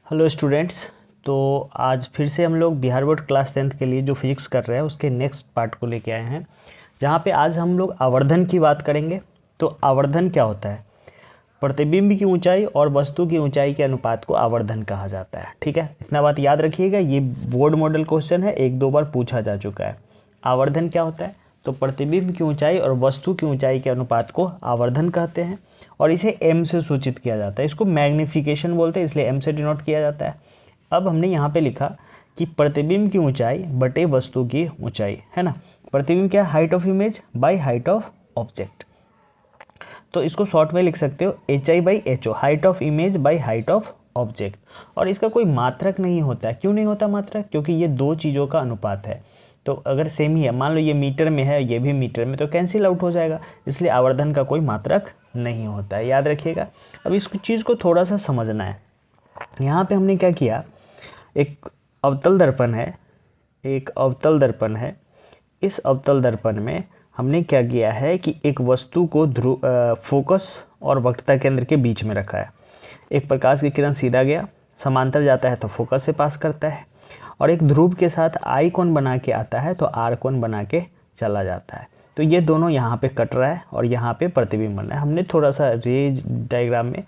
Hello students. तो आज फिर से हम लोग बिहार बोर्ड क्लास 10th के लिए जो फिजिक्स कर रहे हैं उसके नेक्स्ट पार्ट को लेके आए हैं, जहाँ पे आज हम लोग आवर्धन की बात करेंगे। तो आवर्धन क्या होता है? प्रतिबिंब की ऊंचाई और वस्तु की ऊंचाई के अनुपात को आवर्धन कहा जाता है। ठीक है, इतना बात याद रखिएगा। ये बोर्ड मॉडल क्वेश्चन है, एक दो बार पूछा जा चुका है। आवर्धन क्या होता है? तो प्रतिबिंब की ऊंचाई और वस्तु की ऊंचाई के अनुपात को आवर्धन कहते हैं और इसे m से सूचित किया जाता है। इसको मैग्निफिकेशन बोलते हैं, इसलिए m से डिनोट किया जाता है। अब हमने यहाँ पे लिखा कि प्रतिबिंब की ऊंचाई बटे वस्तु की ऊंचाई, है ना। प्रतिबिंब क्या है? Height of image by height of object. तो इसको शॉर्ट में लिख सकते हो HI/HO, height of image by height of object. और इसका कोई मात्रक नहीं होता है। क्यों नहीं होता मात्रक? क्योंकि ये दो चीज़ों का अनुपात है। तो अगर सेम ही है, मान लो ये मीटर में है, ये भी मीटर में, तो कैंसिल आउट हो जाएगा। इसलिए आवर्धन का कोई मात्रक नहीं होता है, याद रखिएगा। अब इस चीज़ को थोड़ा सा समझना है। यहाँ पे हमने क्या किया, एक अवतल दर्पण है, एक अवतल दर्पण है। इस अवतल दर्पण में हमने क्या किया है कि एक वस्तु को फोकस और वक्रता केंद्र के बीच में रखा है। एक प्रकाश की किरण सीधा गया, समांतर जाता है तो फोकस से पास करता है, और एक ध्रुव के साथ आई कोण बना के आता है तो आर कोण बना के चला जाता है। तो ये दोनों यहाँ पे कट रहा है और यहाँ पे प्रतिबिंब बन रहा है। हमने थोड़ा सा रेज डायग्राम में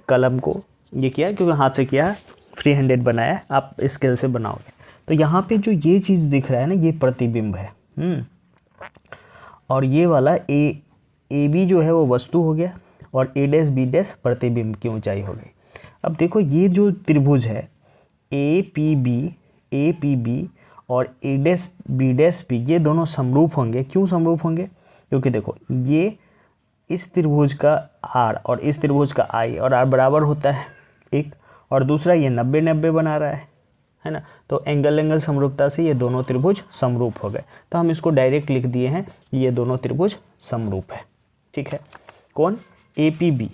कलम को ये किया, क्योंकि हाथ से किया, फ्री हैंडेड बनाया है, आप स्केल से बनाओगे। तो यहाँ पे जो ये चीज़ दिख रहा है ना, ये प्रतिबिंब है। और ये वाला ए बी जो है वो वस्तु हो गया, और A' B' प्रतिबिंब की ऊंचाई हो गई। अब देखो ये जो त्रिभुज है APB और A', ये दोनों समरूप होंगे। क्यों समरूप होंगे? क्योंकि देखो ये इस त्रिभुज का R और इस त्रिभुज का I, और R बराबर होता है एक, और दूसरा ये 90-90 बना रहा है ना। तो एंगल समरूपता से ये दोनों त्रिभुज समरूप हो गए। तो हम इसको डायरेक्ट लिख दिए हैं कि ये दोनों त्रिभुज समरूप है। ठीक है, कौन? APB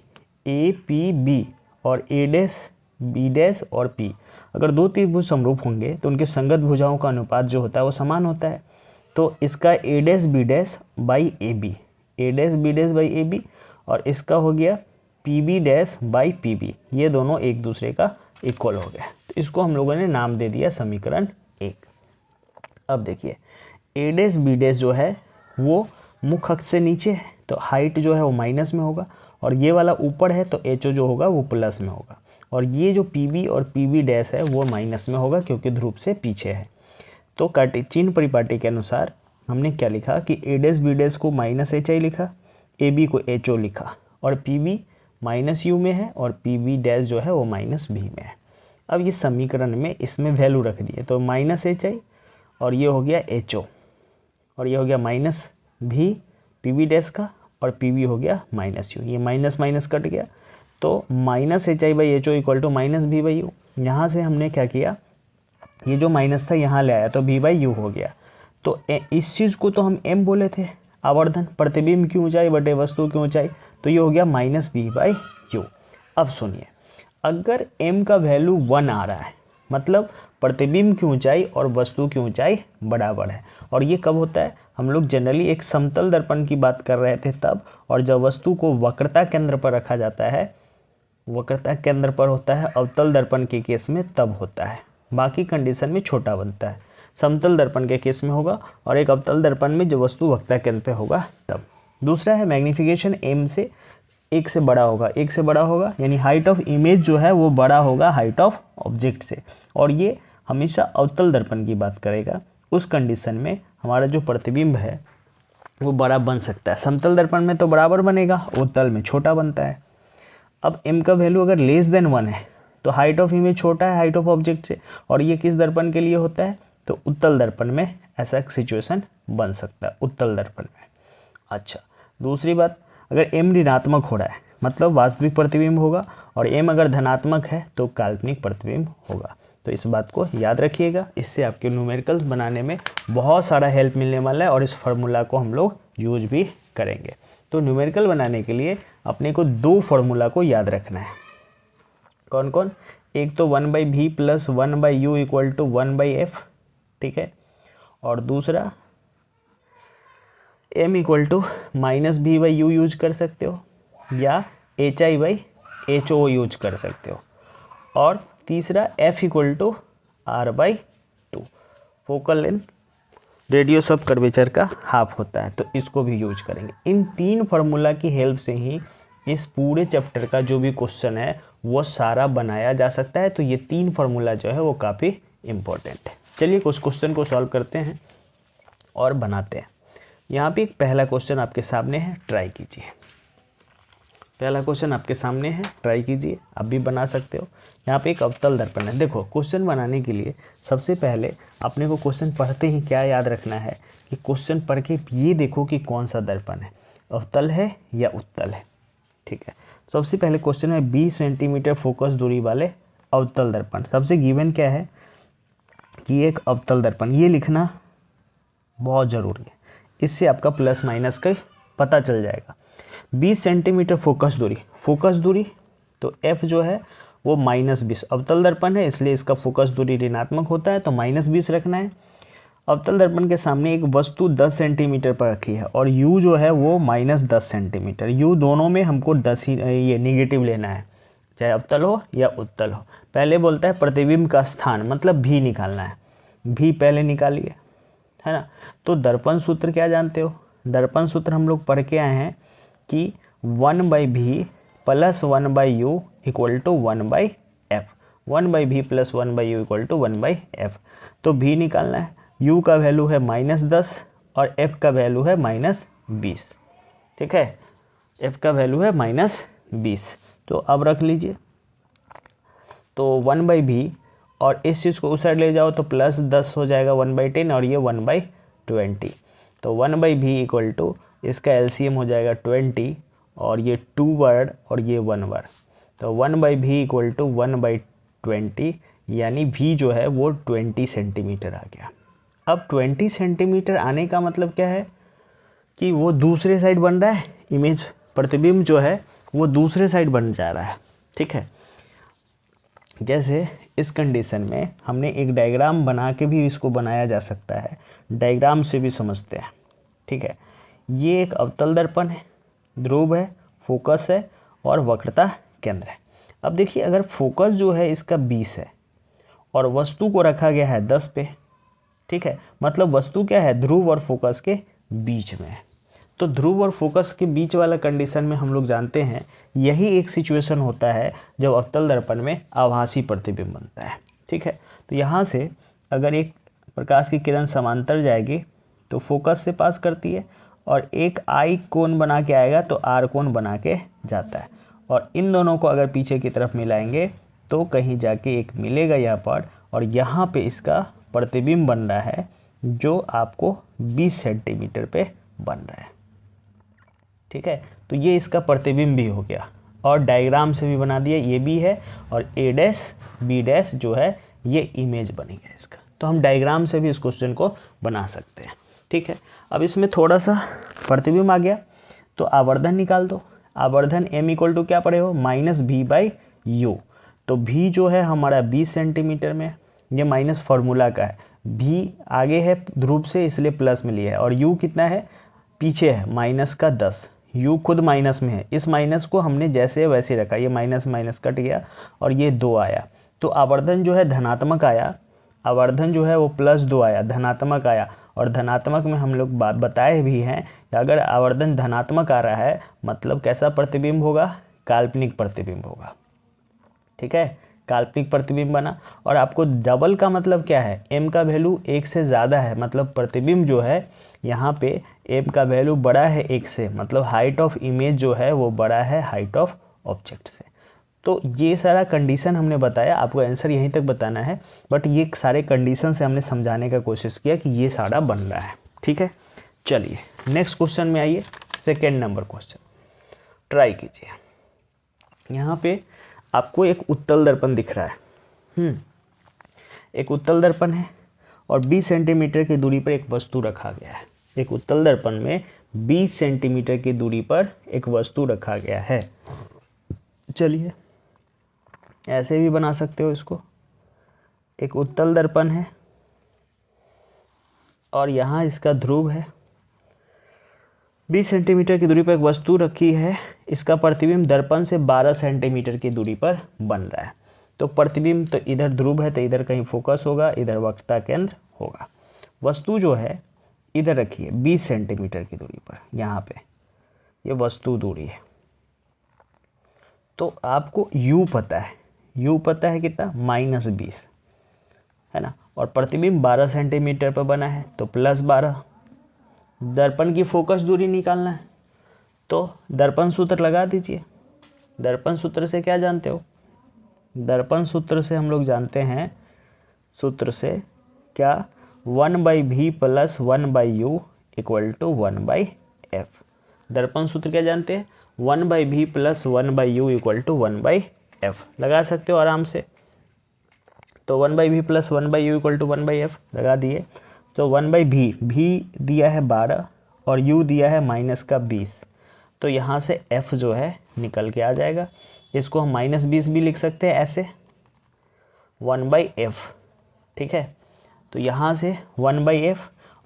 और A', और P। अगर दो त्रिभुज समरूप होंगे तो उनके संगत भुजाओं का अनुपात जो होता है वो समान होता है। तो इसका A'/B' A'/B' और इसका हो गया PB'/PB, ये दोनों एक दूसरे का इक्वल हो गया। तो इसको हम लोगों ने नाम दे दिया समीकरण 1। अब देखिए A'/B' जो है वो मुख्य अक्ष से नीचे है, तो हाइट जो है वो माइनस में होगा, और ये वाला ऊपर है तो HO जो होगा वो प्लस में होगा, और ये जो PB और PB' है वो माइनस में होगा क्योंकि ध्रुव से पीछे है। तो चिन्ह परिपाटी के अनुसार हमने क्या लिखा कि A'/B' को -HI लिखा, AB को HO लिखा, और PB -U में है और PB' जो है वो -B में है। अब ये समीकरण में इसमें वैल्यू रख दिए, तो -HI और ये हो गया HO, और ये हो गया -V PB' का, और PB हो गया -U, ये माइनस माइनस कट गया, तो -HI/HO इक्वल टू -V/U। यहाँ से हमने क्या किया, ये जो माइनस था यहाँ ले आया तो V/U हो गया। तो इस चीज़ को तो हम M बोले थे, आवर्धन, प्रतिबिंब की ऊंचाई बटे वस्तु की ऊंचाई, तो ये हो गया -V/U। अब सुनिए, अगर M का वैल्यू 1 आ रहा है, मतलब प्रतिबिंब की ऊंचाई और वस्तु की ऊंचाई बराबर है। और ये कब होता है? हम लोग जनरली एक समतल दर्पण की बात कर रहे थे तब, और जब वस्तु को वक्रता केंद्र पर रखा जाता है, वक्रता केंद्र पर होता है अवतल दर्पण के केस में तब होता है, बाकी कंडीशन में छोटा बनता है। समतल दर्पण के केस में होगा, और एक अवतल दर्पण में जो वस्तु वक्रता केंद्र पे होगा तब। दूसरा है मैग्नीफिकेशन, M से 1 से बड़ा होगा, 1 से बड़ा होगा, यानी हाइट ऑफ इमेज जो है वो बड़ा होगा हाइट ऑफ ऑब्जेक्ट से, और ये हमेशा अवतल दर्पण की बात करेगा। उस कंडीशन में हमारा जो प्रतिबिंब है वो बड़ा बन सकता है। समतल दर्पण में तो बराबर बनेगा, उत्तल में छोटा बनता है। अब M का वैल्यू अगर <1 है तो हाइट ऑफ इमेज छोटा है हाइट ऑफ ऑब्जेक्ट से, और ये किस दर्पण के लिए होता है? तो उत्तल दर्पण में ऐसा सिचुएशन बन सकता है, उत्तल दर्पण में। अच्छा, दूसरी बात, अगर M ऋणात्मक हो रहा है मतलब वास्तविक प्रतिबिंब होगा, और M अगर धनात्मक है तो काल्पनिक प्रतिबिंब होगा। तो इस बात को याद रखिएगा, इससे आपके न्यूमेरिकल्स बनाने में बहुत सारा हेल्प मिलने वाला है, और इस फार्मूला को हम लोग यूज भी करेंगे। तो न्यूमेरिकल बनाने के लिए अपने को 2 फार्मूला को याद रखना है। कौन कौन? एक तो 1/V + 1/U = 1/F, ठीक है, और दूसरा M = -V/U यूज कर सकते हो, या HI/HO यूज कर सकते हो, और तीसरा F equal to R/2, focal length radius of curvature का हाफ होता है, तो इसको भी यूज करेंगे। इन 3 फार्मूला की हेल्प से ही इस पूरे चैप्टर का जो भी क्वेश्चन है वो सारा बनाया जा सकता है। तो ये 3 फार्मूला जो है वो काफ़ी इम्पोर्टेंट है। चलिए कुछ क्वेश्चन को सॉल्व करते हैं और बनाते हैं। यहाँ पे एक पहला क्वेश्चन आपके सामने है, ट्राई कीजिए। पहला क्वेश्चन आपके सामने है, ट्राई कीजिए, आप भी बना सकते हो। यहाँ पे एक अवतल दर्पण है। देखो क्वेश्चन बनाने के लिए सबसे पहले अपने को क्वेश्चन पढ़ते ही क्या याद रखना है कि क्वेश्चन पढ़ के ये देखो कि कौन सा दर्पण है, अवतल है या उत्तल है। ठीक है, सबसे पहले क्वेश्चन में 20 सेंटीमीटर फोकस दूरी वाले अवतल दर्पण, सबसे गिवन क्या है कि एक अवतल दर्पण, ये लिखना बहुत ज़रूरी है, इससे आपका प्लस माइनस का पता चल जाएगा। 20 सेंटीमीटर फोकस दूरी, तो F जो है वो -20, अवतल दर्पण है इसलिए इसका फोकस दूरी ऋणात्मक होता है, तो -20 रखना है। अवतल दर्पण के सामने एक वस्तु 10 सेंटीमीटर पर रखी है और U जो है वो -10 सेंटीमीटर, U दोनों में हमको 10 ही ये नेगेटिव लेना है, चाहे अवतल हो या उत्तल हो। पहले बोलता है प्रतिबिंब का स्थान, मतलब भी निकालना है, भी पहले निकालिए, है ना। तो दर्पण सूत्र क्या जानते हो, दर्पण सूत्र हम लोग पढ़ के आए हैं कि 1/v + 1/u = 1/f, 1/v + 1/u = 1/f। तो v निकालना है, u का वैल्यू है -10 और f का वैल्यू है -20। ठीक है, f का वैल्यू है -20, तो अब रख लीजिए। तो 1/v और इस चीज़ को उस साइड ले जाओ तो +10 हो जाएगा 1/10 और ये 1/20। तो 1/v = इसका LCM हो जाएगा 20 और ये 2 वर्ड और ये 1 वर्ड, तो 1/v = 1/20, यानी v जो है वो 20 सेंटीमीटर आ गया। अब 20 सेंटीमीटर आने का मतलब क्या है कि वो दूसरे साइड बन रहा है, इमेज प्रतिबिंब जो है वो दूसरे साइड बन जा रहा है। ठीक है, जैसे इस कंडीशन में हमने एक डायग्राम बना के भी इसको बनाया जा सकता है, डायग्राम से भी समझते हैं। ठीक है, ये एक अवतल दर्पण है, ध्रुव है, फोकस है और वक्रता केंद्र है। अब देखिए अगर फोकस जो है इसका 20 है और वस्तु को रखा गया है 10 पे, ठीक है, मतलब वस्तु क्या है, ध्रुव और फोकस के बीच में है। तो ध्रुव और फोकस के बीच वाला कंडीशन में हम लोग जानते हैं यही एक सिचुएशन होता है जब अवतल दर्पण में आभासी प्रतिबिंब बनता है। ठीक है, तो यहाँ से अगर एक प्रकाश की किरण समांतर जाएगी तो फोकस से पास करती है और एक आई कोण बना के आएगा तो आर कोण बना के जाता है, और इन दोनों को अगर पीछे की तरफ मिलाएंगे तो कहीं जाके एक मिलेगा यहाँ पर, और यहाँ पे इसका प्रतिबिंब बन रहा है जो आपको 20 सेंटीमीटर पे बन रहा है। ठीक है, तो ये इसका प्रतिबिंब भी हो गया और डायग्राम से भी बना दिया, ये भी है, और A', B' जो है ये इमेज बनेगा इसका। तो हम डायग्राम से भी इस क्वेश्चन को बना सकते हैं। ठीक है, अब इसमें थोड़ा सा प्रतिबिंब आ गया तो आवर्धन निकाल दो। आवर्धन m = क्या पड़े हो, -v/u। तो v जो है हमारा 20 सेंटीमीटर में, ये माइनस फार्मूला का है, v आगे है ध्रुव से इसलिए प्लस में लिया है, और u कितना है, पीछे है -10, u खुद माइनस में है, इस माइनस को हमने जैसे वैसे रखा, ये माइनस माइनस कट गया और ये 2 आया, तो आवर्धन जो है धनात्मक आया, आवर्धन जो है वो +2 आया, धनात्मक आया। और धनात्मक में हम लोग बात बताए भी हैं कि अगर आवर्धन धनात्मक आ रहा है मतलब कैसा प्रतिबिंब होगा, काल्पनिक प्रतिबिंब होगा। ठीक है, काल्पनिक प्रतिबिंब बना। और आपको डबल का मतलब क्या है, m का वैल्यू 1 से ज़्यादा है, मतलब प्रतिबिंब जो है यहाँ पे m का वैल्यू बड़ा है 1 से, मतलब हाइट ऑफ इमेज जो है वो बड़ा है हाइट ऑफ ऑब्जेक्ट से। तो ये सारा कंडीशन हमने बताया, आपको आंसर यहीं तक बताना है, बट ये सारे कंडीशन से हमने समझाने का कोशिश किया कि ये सारा बन रहा है। ठीक है, चलिए नेक्स्ट क्वेश्चन में आइए, सेकेंड नंबर क्वेश्चन ट्राई कीजिए। यहाँ पे आपको एक उत्तल दर्पण दिख रहा है, एक उत्तल दर्पण है और 20 सेंटीमीटर की दूरी पर एक वस्तु रखा गया है। एक उत्तल दर्पण में 20 सेंटीमीटर की दूरी पर एक वस्तु रखा गया है। चलिए ऐसे भी बना सकते हो इसको, एक उत्तल दर्पण है और यहाँ इसका ध्रुव है, 20 सेंटीमीटर की दूरी पर एक वस्तु रखी है, इसका प्रतिबिंब दर्पण से 12 सेंटीमीटर की दूरी पर बन रहा है। तो प्रतिबिंब तो इधर ध्रुव है तो इधर कहीं फोकस होगा, इधर वक्रता केंद्र होगा। वस्तु जो है इधर रखिए 20 सेंटीमीटर की दूरी पर, यहाँ पे ये वस्तु दूरी है। तो आपको u पता है, u पता है कितना, -20 है ना, और प्रतिबिंब 12 सेंटीमीटर पर बना है तो +12। दर्पण की फोकस दूरी निकालना है तो दर्पण सूत्र लगा दीजिए। दर्पण सूत्र से क्या जानते हो, दर्पण सूत्र से हम लोग जानते हैं, सूत्र से क्या, 1/v + 1/u = 1/f। दर्पण सूत्र क्या जानते हैं, 1/v + 1/u = 1/f। लगा सकते हो आराम से। तो 1/v + 1/u = 1/f लगा दिए। तो 1/v, v दिया है 12 और u दिया है -20, तो यहाँ से f जो है निकल के आ जाएगा। इसको हम -20 भी लिख सकते हैं ऐसे, 1/f। ठीक है, तो यहाँ से 1/f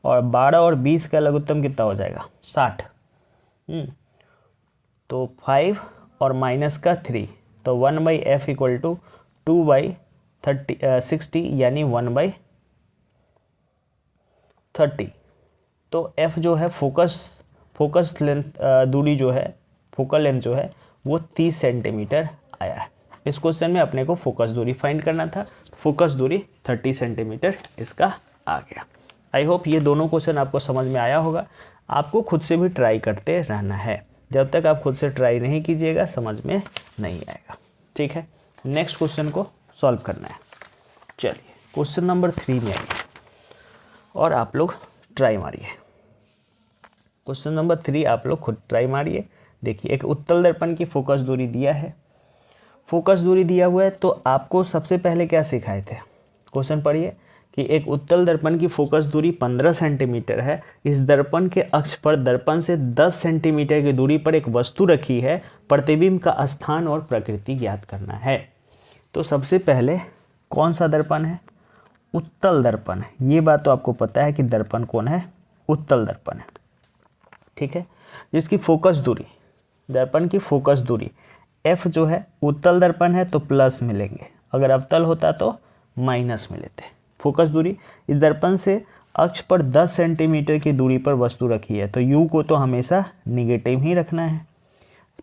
और 12 और 20 का लघुत्तम कितना हो जाएगा, 60। तो 5 और -3, तो 1/f = 2/60 यानी 1/30। तो f जो है फोकस लेंथ दूरी जो है, फोकल लेंथ जो है वो 30 सेंटीमीटर आया है। इस क्वेश्चन में अपने को फोकस दूरी फाइंड करना था, फोकस दूरी 30 सेंटीमीटर इसका आ गया। आई होप ये दोनों क्वेश्चन आपको समझ में आया होगा। आपको खुद से भी ट्राई करते रहना है, जब तक आप खुद से ट्राई नहीं कीजिएगा समझ में नहीं आएगा। ठीक है, नेक्स्ट क्वेश्चन को सॉल्व करना है। चलिए क्वेश्चन नंबर 3 में आइए और आप लोग ट्राई मारिए। क्वेश्चन नंबर 3 आप लोग खुद ट्राई मारिए। देखिए, एक उत्तल दर्पण की फोकस दूरी दिया है, फोकस दूरी दिया हुआ है, तो आपको सबसे पहले क्या सिखाए थे, क्वेश्चन पढ़िए कि एक उत्तल दर्पण की फोकस दूरी 15 सेंटीमीटर है। इस दर्पण के अक्ष पर दर्पण से 10 सेंटीमीटर की दूरी पर एक वस्तु रखी है, प्रतिबिंब का स्थान और प्रकृति ज्ञात करना है। तो सबसे पहले कौन सा दर्पण है, उत्तल दर्पण है। ये बात तो आपको पता है कि दर्पण कौन है, उत्तल दर्पण है। ठीक है, जिसकी फोकस दूरी, दर्पण की फोकस दूरी f जो है, उत्तल दर्पण है तो प्लस मिलेंगे, अगर अवतल होता तो माइनस मिलते। फोकस दूरी, इस दर्पण से अक्ष पर 10 सेंटीमीटर की दूरी पर वस्तु रखी है, तो u को तो हमेशा निगेटिव ही रखना है।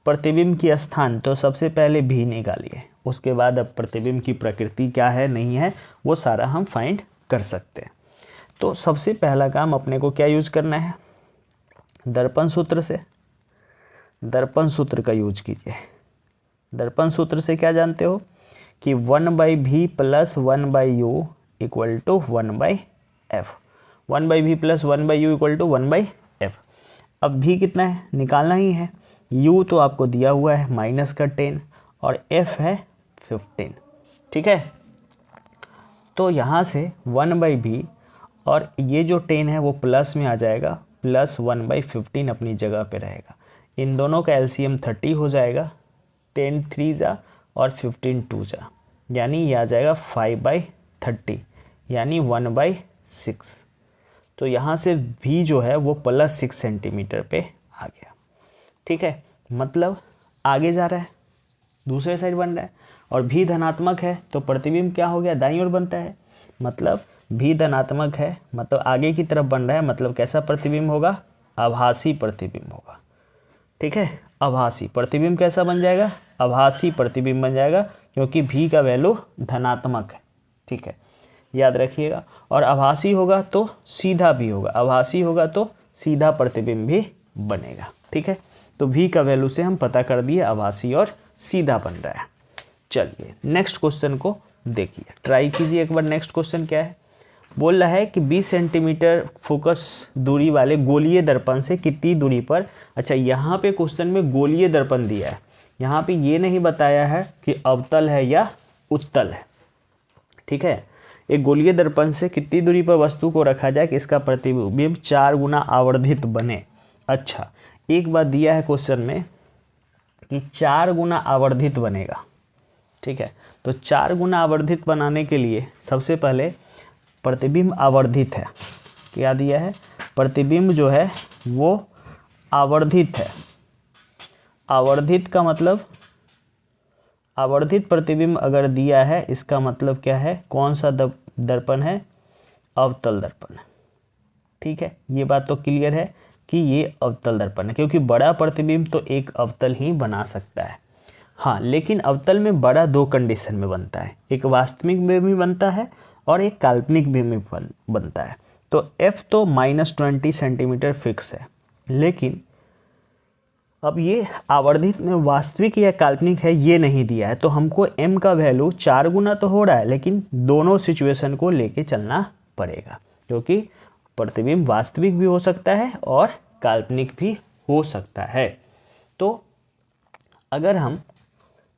प्रतिबिंब की स्थान, तो सबसे पहले भी निकालिए, उसके बाद अब प्रतिबिंब की प्रकृति क्या है नहीं है वो सारा हम फाइंड कर सकते हैं। तो सबसे पहला काम अपने को क्या यूज करना है, दर्पण सूत्र से, दर्पण सूत्र का यूज कीजिए। दर्पण सूत्र से क्या जानते हो कि 1/v + 1/u = 1/f। 1/v + 1/u = 1/f। अब v कितना है निकालना ही है, u तो आपको दिया हुआ है -10 और f है 15। ठीक है, तो यहाँ से 1/v और ये जो 10 है वो प्लस में आ जाएगा, प्लस 1/15 अपनी जगह पे रहेगा। इन दोनों का एलसीएम 30 हो जाएगा, 10 3 जा और 15 2 जा, यानी ये आ जाएगा 5/30 यानी 1/6। तो यहाँ से v जो है वो +6 सेंटीमीटर पे आ गया। ठीक है, मतलब आगे जा रहा है, दूसरे साइड बन रहा है, और v धनात्मक है तो प्रतिबिंब क्या हो गया, दाईं ओर बनता है। मतलब v धनात्मक है मतलब आगे की तरफ बन रहा है, मतलब कैसा प्रतिबिंब होगा, आभासी प्रतिबिंब होगा। ठीक है, आभासी प्रतिबिंब कैसा बन जाएगा, आभासी प्रतिबिंब बन जाएगा, क्योंकि v का वैल्यू धनात्मक है। ठीक है, याद रखिएगा। और आभासी होगा तो सीधा भी होगा, आभासी होगा तो सीधा प्रतिबिंब भी बनेगा। ठीक है, तो v का वैल्यू से हम पता कर दिए आभासी और सीधा बन रहा है। चलिए नेक्स्ट क्वेश्चन को देखिए, ट्राई कीजिए एक बार। नेक्स्ट क्वेश्चन क्या है, बोल रहा है कि 20 सेंटीमीटर फोकस दूरी वाले गोलीय दर्पण से कितनी दूरी पर, अच्छा यहाँ पे क्वेश्चन में गोलीय दर्पण दिया है, यहाँ पे ये नहीं बताया है कि अवतल है या उत्तल है। ठीक है, एक गोलीय दर्पण से कितनी दूरी पर वस्तु को रखा जाए कि इसका प्रतिबिंब 4 गुना आवर्धित बने। अच्छा, एक बात दिया है क्वेश्चन में कि 4 गुना आवर्धित बनेगा। ठीक है, तो 4 गुना आवर्धित बनाने के लिए सबसे पहले प्रतिबिंब आवर्धित है, क्या दिया है, प्रतिबिंब जो है वो आवर्धित है। आवर्धित का मतलब आवर्धित प्रतिबिंब अगर दिया है इसका मतलब क्या है, कौन सा दर्पण है, अवतल दर्पण। ठीक है, ये बात तो क्लियर है कि ये अवतल दर्पण है, क्योंकि बड़ा प्रतिबिंब तो एक अवतल ही बना सकता है। हाँ, लेकिन अवतल में बड़ा दो कंडीशन में बनता है, एक वास्तविक में भी बनता है और एक काल्पनिक में भी बनता है। तो f तो -20 सेंटीमीटर फिक्स है, लेकिन अब ये आवर्धित में वास्तविक या काल्पनिक है ये नहीं दिया है, तो हमको m का वैल्यू 4 गुना तो हो रहा है, लेकिन दोनों सिचुएशन को लेके चलना पड़ेगा, क्योंकि प्रतिबिंब वास्तविक भी हो सकता है और काल्पनिक भी हो सकता है। तो अगर हम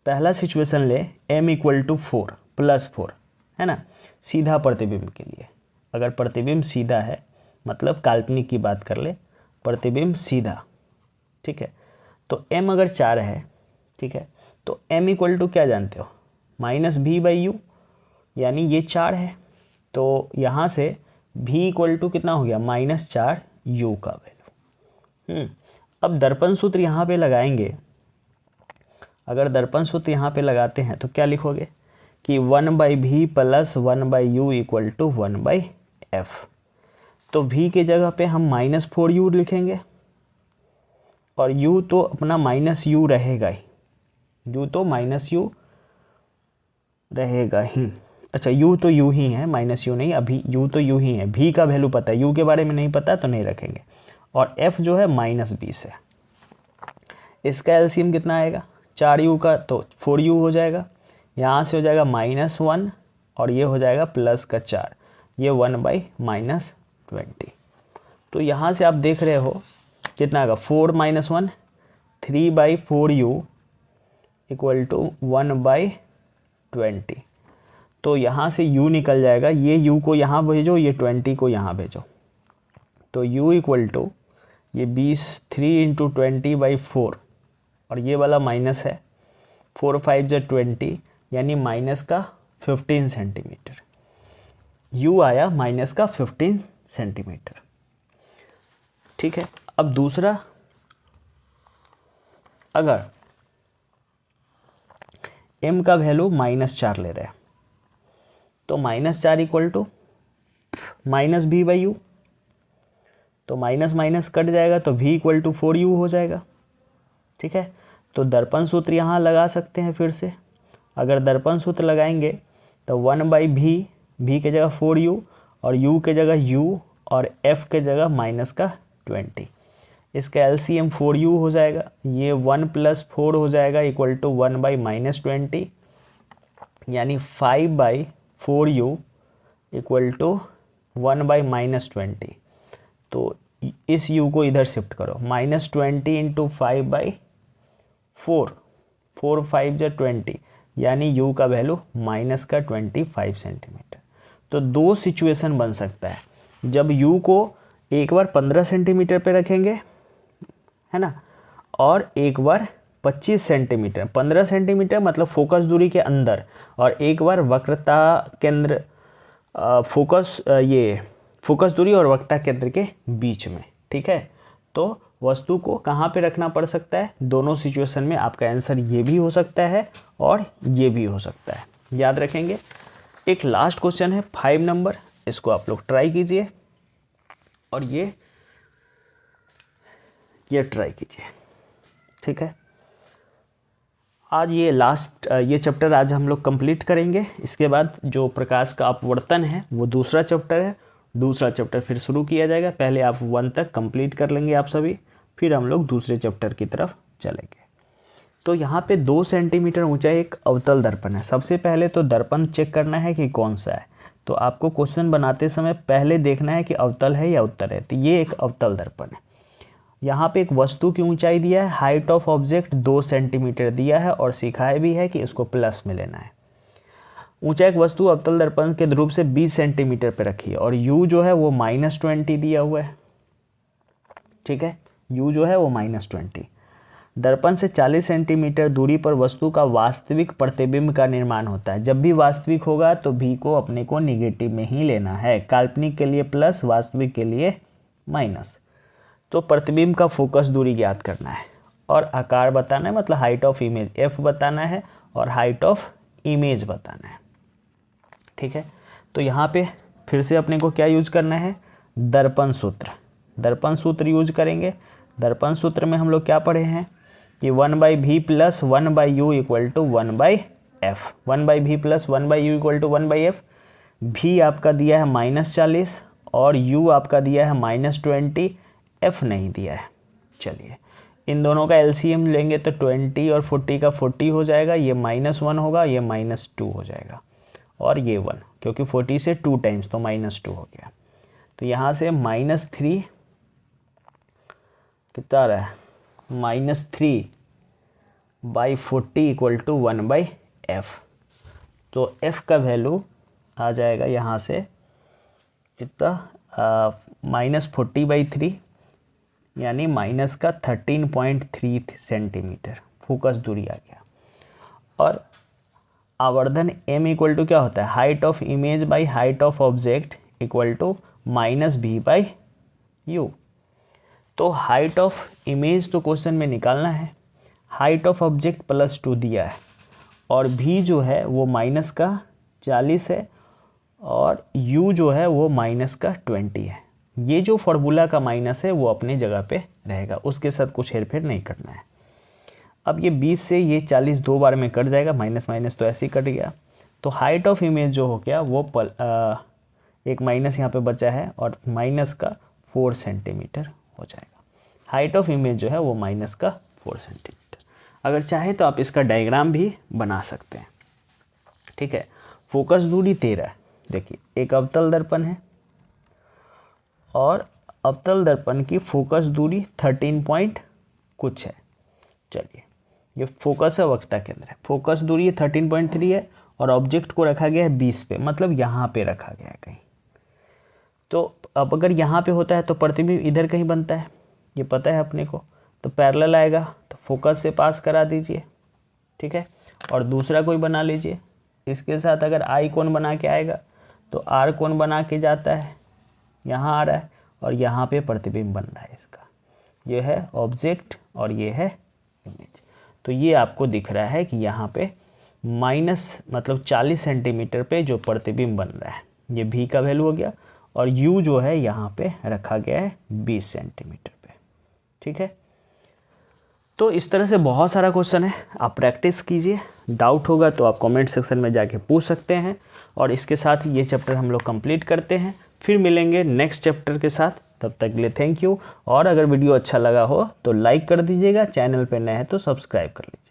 पहला सिचुएशन ले m = 4 +4 है ना, सीधा प्रतिबिंब के लिए, अगर प्रतिबिंब सीधा है मतलब काल्पनिक की बात कर ले, प्रतिबिंब सीधा, ठीक है, तो m अगर 4 है, ठीक है, तो m = क्या जानते हो, -v/u, यानी ये 4 है, तो यहाँ से v = कितना हो गया, -4u का वैल्यू। अब दर्पण सूत्र यहाँ पे लगाएंगे, अगर दर्पण सूत्र यहाँ पे लगाते हैं तो क्या लिखोगे कि 1/v + 1/u = 1/f। तो v के जगह पे हम -4u लिखेंगे और u तो अपना -u रहेगा ही, u तो -u रहेगा ही। अच्छा, u तो u ही है, -u नहीं, अभी u तो u ही है। v का वैल्यू पता है, u के बारे में नहीं पता तो नहीं रखेंगे। और f जो है -20 है। इसका एलसीएम कितना आएगा, 4u का तो 4u हो जाएगा, यहाँ से हो जाएगा -1 और ये हो जाएगा +4, ये 1/-20। तो यहाँ से आप देख रहे हो कितना आएगा, 4 - 1 3/4u = 1/20। तो यहाँ से u निकल जाएगा, ये u को यहाँ भेजो, ये 20 को यहाँ भेजो, तो u = ये 20 3 × 20/4 और ये वाला माइनस है, 4 × 5 = 20, यानी -15 सेंटीमीटर। u आया -15 सेंटीमीटर। ठीक है, अब दूसरा, अगर m का वैल्यू -4 ले रहे हैं तो -4 = -v/u, तो माइनस कट जाएगा तो v = 4u हो जाएगा। ठीक है, तो दर्पण सूत्र यहाँ लगा सकते हैं फिर से। अगर दर्पण सूत्र लगाएंगे तो 1/v, v के जगह 4u और u के जगह u और f के जगह -20। इसका एलसीएम 4u हो जाएगा, ये 1 + 4 हो जाएगा = 1/-20, यानी 5/4u = 1/-20। तो इस u को इधर शिफ्ट करो, -20 × 5/4, 4 × 5 = 20, यानी u का वैल्यू -25 सेंटीमीटर। तो दो सिचुएशन बन सकता है, जब u को एक बार 15 सेंटीमीटर पे रखेंगे, है ना, और एक बार 25 सेंटीमीटर, 15 सेंटीमीटर मतलब फोकस दूरी के अंदर, और एक बार वक्रता केंद्र फोकस दूरी और वक्रता केंद्र के बीच में। ठीक है, तो वस्तु को कहाँ पे रखना पड़ सकता है, दोनों सिचुएशन में आपका आंसर ये भी हो सकता है और ये भी हो सकता है, याद रखेंगे। एक लास्ट क्वेश्चन है 5 नंबर, इसको आप लोग ट्राई कीजिए और ये ट्राई कीजिए। ठीक है, आज ये लास्ट ये चैप्टर आज हम लोग कंप्लीट करेंगे। इसके बाद जो प्रकाश का अपवर्तन है वो दूसरा चैप्टर है, दूसरा चैप्टर फिर शुरू किया जाएगा। पहले आप 1 तक कंप्लीट कर लेंगे आप सभी, फिर हम लोग दूसरे चैप्टर की तरफ चलेंगे। तो यहाँ पे 2 सेंटीमीटर ऊंचा एक अवतल दर्पण है। सबसे पहले तो दर्पण चेक करना है कि कौन सा है, तो आपको क्वेश्चन बनाते समय पहले देखना है कि अवतल है या उत्तर है। तो ये एक अवतल दर्पण है। यहाँ पे एक वस्तु की ऊंचाई दिया है, हाइट ऑफ ऑब्जेक्ट 2 सेंटीमीटर दिया है और सिखाया भी है कि इसको प्लस में लेना है। ऊंचा एक वस्तु अवतल दर्पण के ध्रुव से 20 सेंटीमीटर पे रखी है और u जो है वो -20 दिया हुआ है। ठीक है, u जो है वो -20। दर्पण से 40 सेंटीमीटर दूरी पर वस्तु का वास्तविक प्रतिबिंब का निर्माण होता है। जब भी वास्तविक होगा तो v को अपने को निगेटिव में ही लेना है, काल्पनिक के लिए प्लस, वास्तविक के लिए माइनस। तो प्रतिबिंब का फोकस दूरी ज्ञात करना है और आकार बताना है, मतलब हाइट ऑफ इमेज f बताना है और हाइट ऑफ इमेज बताना है। ठीक है, तो यहाँ पे फिर से अपने को क्या यूज करना है, दर्पण सूत्र। दर्पण सूत्र यूज करेंगे। दर्पण सूत्र में हम लोग क्या पढ़े हैं कि 1/v plus 1/u equal to 1/f। 1/v plus 1/u equal to 1/f। v आपका दिया है -40 और u आपका दिया है -20, f नहीं दिया है। चलिए इन दोनों का एलसीएम लेंगे तो 20 और 40 का 40 हो जाएगा, ये -1 होगा, ये -2 हो जाएगा और ये 1, क्योंकि 40 से 2 टाइम्स तो -2 हो गया। तो यहाँ से -3 कितना आ रहा है, -3/40 इक्वल टू 1/f। तो f का वैल्यू आ जाएगा यहाँ से कितना, -40/3 यानी माइनस का 13.3 सेंटीमीटर फोकस दूरी आ गया। और आवर्धन m इक्वल टू क्या होता है, height of image by height of object equal to -v/u। तो हाइट ऑफ इमेज तो क्वेश्चन में निकालना है, हाइट ऑफ ऑब्जेक्ट +2 दिया है और v जो है वो -40 है और u जो है वो -20 है। ये जो फार्मूला का माइनस है वो अपने जगह पे रहेगा, उसके साथ कुछ हेरफेर नहीं करना है। अब ये 20 से ये 40 दो बार में कट जाएगा, माइनस माइनस तो ऐसे ही कट गया। तो हाइट ऑफ इमेज जो हो गया वो एक माइनस यहाँ पे बचा है और माइनस का 4 सेंटीमीटर हो जाएगा। हाइट ऑफ इमेज जो है वो -4 सेंटीमीटर। अगर चाहे तो आप इसका डायग्राम भी बना सकते हैं। ठीक है, फोकस दूरी 13 है। देखिए एक अवतल दर्पण है और अवतल दर्पण की फोकस दूरी 13 पॉइंट कुछ है। चलिए ये फोकस है, वक्रता केंद्र है, फोकस दूरी 13.3 है और ऑब्जेक्ट को रखा गया है 20 पे, मतलब यहाँ पे रखा गया है कहीं। तो अब अगर यहाँ पे होता है तो प्रतिबिंब इधर कहीं बनता है, ये पता है अपने को। तो पैरेलल आएगा तो फोकस से पास करा दीजिए। ठीक है, और दूसरा कोई बना लीजिए इसके साथ। अगर आई कोण बना के आएगा तो आर कोण बना के जाता है, यहाँ आ रहा है और यहाँ पे प्रतिबिंब बन रहा है इसका। ये है ऑब्जेक्ट और ये है इमेज। तो ये आपको दिख रहा है कि यहाँ पे मतलब 40 सेंटीमीटर पे जो प्रतिबिंब बन रहा है, ये v का वैल्यू हो गया और u जो है यहाँ पे रखा गया है 20 सेंटीमीटर पे। ठीक है, तो इस तरह से बहुत सारा क्वेश्चन है, आप प्रैक्टिस कीजिए। डाउट होगा तो आप कमेंट सेक्शन में जाके पूछ सकते हैं। और इसके साथ ये चैप्टर हम लोग कंप्लीट करते हैं, फिर मिलेंगे नेक्स्ट चैप्टर के साथ। तब तक के लिए थैंक यू। और अगर वीडियो अच्छा लगा हो तो लाइक कर दीजिएगा, चैनल पर नए हैं तो सब्सक्राइब कर लीजिए।